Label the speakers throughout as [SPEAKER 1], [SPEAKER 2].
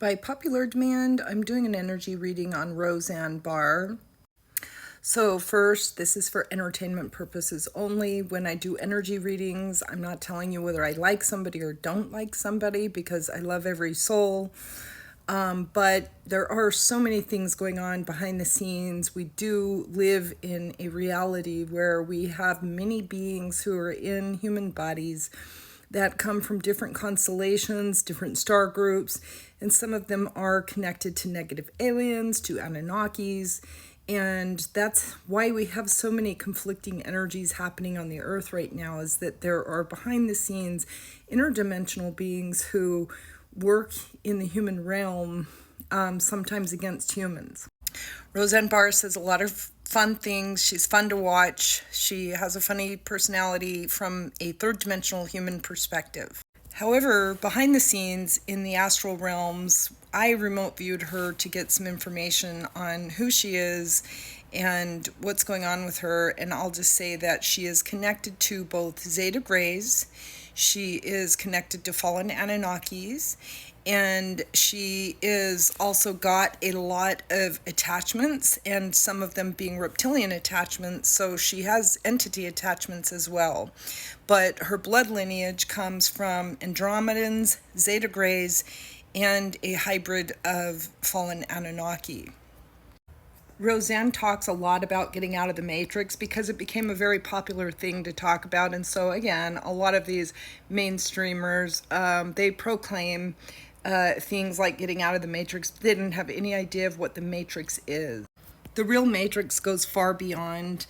[SPEAKER 1] By popular demand, I'm doing an energy reading on Roseanne Barr. So first, this is for entertainment purposes only. When I do energy readings, I'm not telling you whether I like somebody or don't like somebody because I love every soul. But there are so many things going on behind the scenes. We do live in a reality where we have many beings who are in human bodies that come from different constellations, different star groups, and some of them are connected to negative aliens, to Anunnakis, and that's why we have so many conflicting energies happening on the earth right now, is that there are behind the scenes interdimensional beings who work in the human realm, sometimes against humans. Rosanne Barr says a lot of fun things. She's fun to watch. She has a funny personality from a third dimensional human perspective. However, behind the scenes in the astral realms, I remote viewed her to get some information on who she is and what's going on with her. And I'll just say that she is connected to both Zeta Grays, she is connected to fallen Anunnakis, and she is also got a lot of attachments, and some of them being reptilian attachments, so she has entity attachments as well. But her blood lineage comes from Andromedans, Zeta Grays, and a hybrid of fallen Anunnaki. Roseanne talks a lot about getting out of the matrix because it became a very popular thing to talk about. And so again, a lot of these mainstreamers, they proclaim things like getting out of the matrix. They didn't have any idea of what the matrix is. The real matrix goes far beyond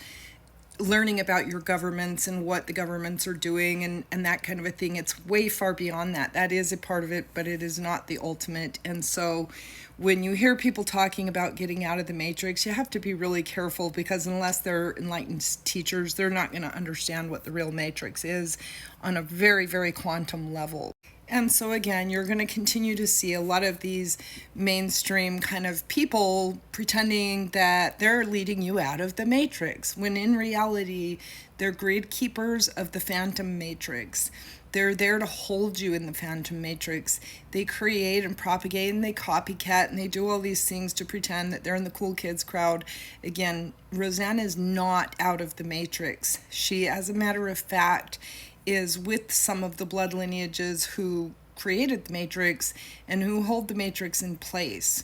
[SPEAKER 1] learning about your governments and what the governments are doing and that kind of a thing. It's way far beyond that. That is a part of it, but it is not the ultimate. And so when you hear people talking about getting out of the matrix, you have to be really careful, because unless they're enlightened teachers, they're not going to understand what the real matrix is on a very, very quantum level. And so again, you're going to continue to see a lot of these mainstream kind of people pretending that they're leading you out of the matrix, when in reality, they're gatekeepers of the phantom matrix. They're there to hold you in the phantom matrix. They create and propagate and they copycat and they do all these things to pretend that they're in the cool kids crowd. Again, Roseanne is not out of the matrix. She, as a matter of fact, is with some of the blood lineages who created the matrix and who hold the matrix in place.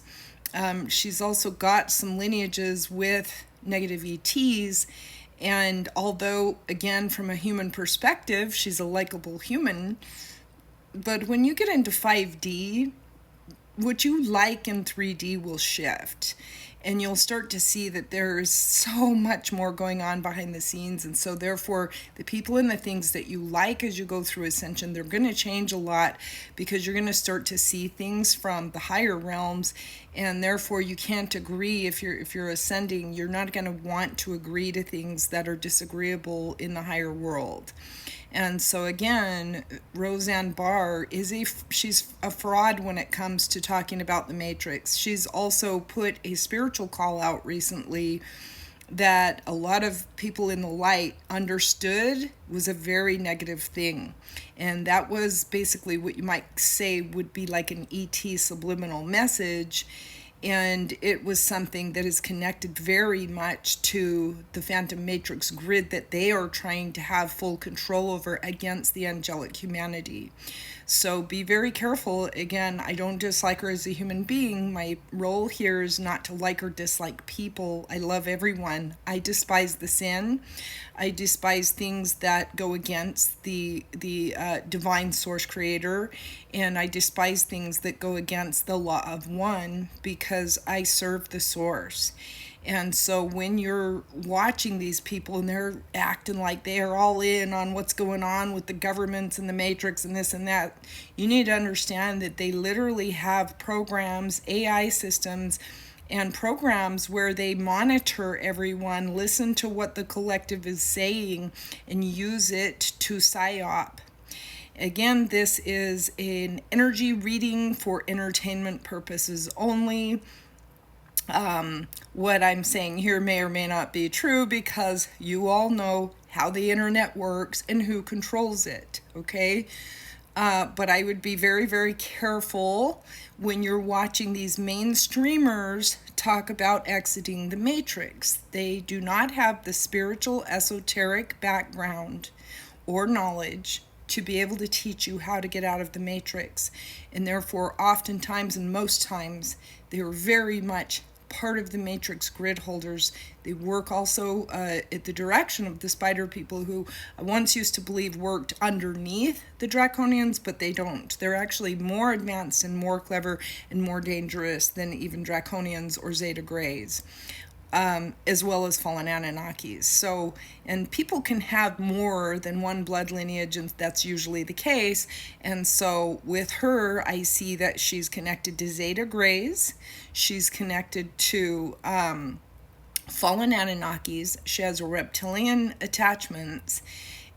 [SPEAKER 1] She's also got some lineages with negative ETs, and although, again, from a human perspective, she's a likable human, but when you get into 5D, what you like in 3D will shift. And you'll start to see that there's so much more going on behind the scenes. And so therefore, the people and the things that you like as you go through ascension, they're going to change a lot, because you're going to start to see things from the higher realms. And therefore, you can't agree. If you're ascending, you're not going to want to agree to things that are disagreeable in the higher world. And so again, Roseanne Barr she's a fraud when it comes to talking about the matrix. She's also put a spiritual call out recently that a lot of people in the light understood was a very negative thing. And that was basically what you might say would be like an ET subliminal message. And it was something that is connected very much to the Phantom Matrix grid that they are trying to have full control over against the angelic humanity. So be very careful. Again, I don't dislike her as a human being. My role here is not to like or dislike people. I love everyone. I despise the sin. I despise things that go against the divine source creator. And I despise things that go against the law of one, because I serve the source. And so when you're watching these people and they're acting like they are all in on what's going on with the governments and the matrix and this and that, you need to understand that they literally have programs, AI systems, and programs where they monitor everyone, listen to what the collective is saying, and use it to psyop. Again, this is an energy reading for entertainment purposes only. What I'm saying here may or may not be true, because you all know how the internet works and who controls it, okay? But I would be very, very careful when you're watching these mainstreamers talk about exiting the matrix. They do not have the spiritual, esoteric background or knowledge to be able to teach you how to get out of the matrix. And therefore, oftentimes and most times, they are very much part of the matrix grid holders. They work also at the direction of the spider people who I once used to believe worked underneath the draconians, but they don't. They're actually more advanced and more clever and more dangerous than even draconians or Zeta Greys. As well as fallen Anunnakis. So, and people can have more than one blood lineage, and that's usually the case. And so with her, I see that she's connected to Zeta Greys. She's connected to fallen Anunnakis. She has reptilian attachments.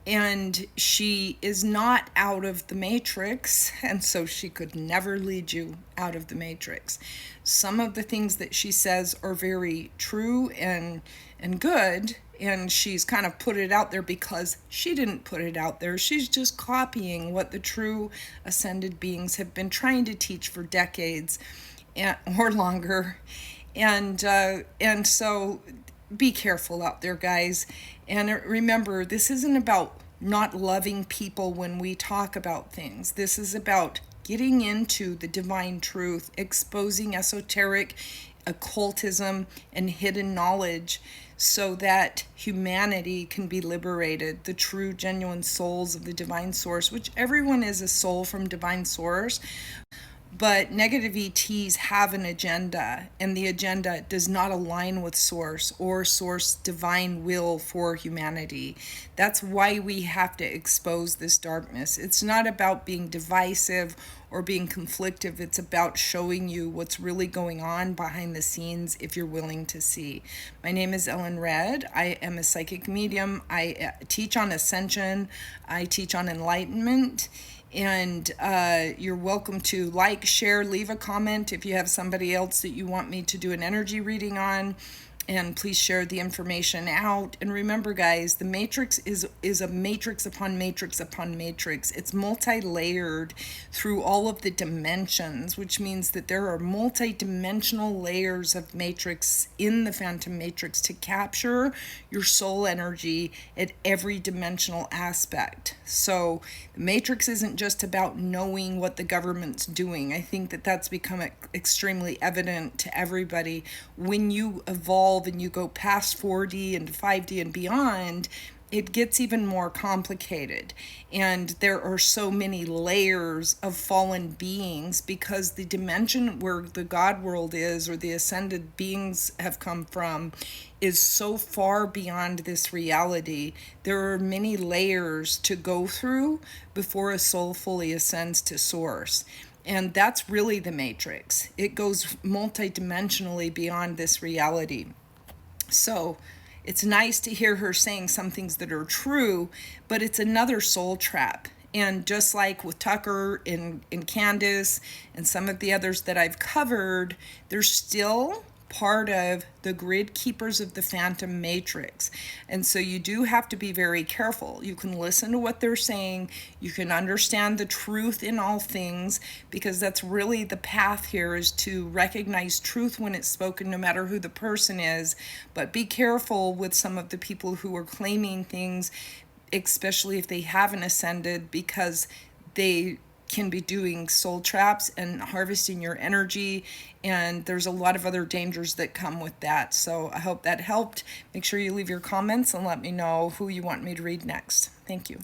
[SPEAKER 1] And she is not out of the matrix, and so she could never lead you out of the matrix. Some of the things that she says are very true and good, and she's kind of put it out there because she didn't put it out there. She's just copying what the true ascended beings have been trying to teach for decades or longer. And so be careful out there, guys. And remember, this isn't about not loving people when we talk about things. This is about getting into the divine truth, exposing esoteric occultism and hidden knowledge so that humanity can be liberated, the true, genuine souls of the divine source, which everyone is a soul from divine source. But negative ETs have an agenda, and the agenda does not align with source or source divine will for humanity. That's why we have to expose this darkness. It's not about being divisive or being conflictive. It's about showing you what's really going on behind the scenes if you're willing to see. My name is Ellen Red. I am a psychic medium. I teach on ascension. I teach on enlightenment. And you're welcome to like, share, leave a comment if you have somebody else that you want me to do an energy reading on. And please share the information out. And remember, guys, the matrix is a matrix upon matrix upon matrix. It's multi-layered through all of the dimensions, which means that there are multi-dimensional layers of matrix in the phantom matrix to capture your soul energy at every dimensional aspect. So the matrix isn't just about knowing what the government's doing. I think that that's become extremely evident to everybody. When you evolve and you go past 4D and 5D and beyond, it gets even more complicated. And there are so many layers of fallen beings because the dimension where the God world is, or the ascended beings have come from, is so far beyond this reality. There are many layers to go through before a soul fully ascends to source. And that's really the matrix. It goes multidimensionally beyond this reality. So it's nice to hear her saying some things that are true, but it's another soul trap. And just like with Tucker and Candace and some of the others that I've covered, they're still part of the grid keepers of the phantom matrix. And so you do have to be very careful. You can listen to what they're saying. You can understand the truth in all things, because that's really the path here, is to recognize truth when it's spoken, no matter who the person is. But be careful with some of the people who are claiming things, especially if they haven't ascended, because they can be doing soul traps and harvesting your energy, and there's a lot of other dangers that come with that. So I hope that helped. Make sure you leave your comments and let me know who you want me to read next. Thank you.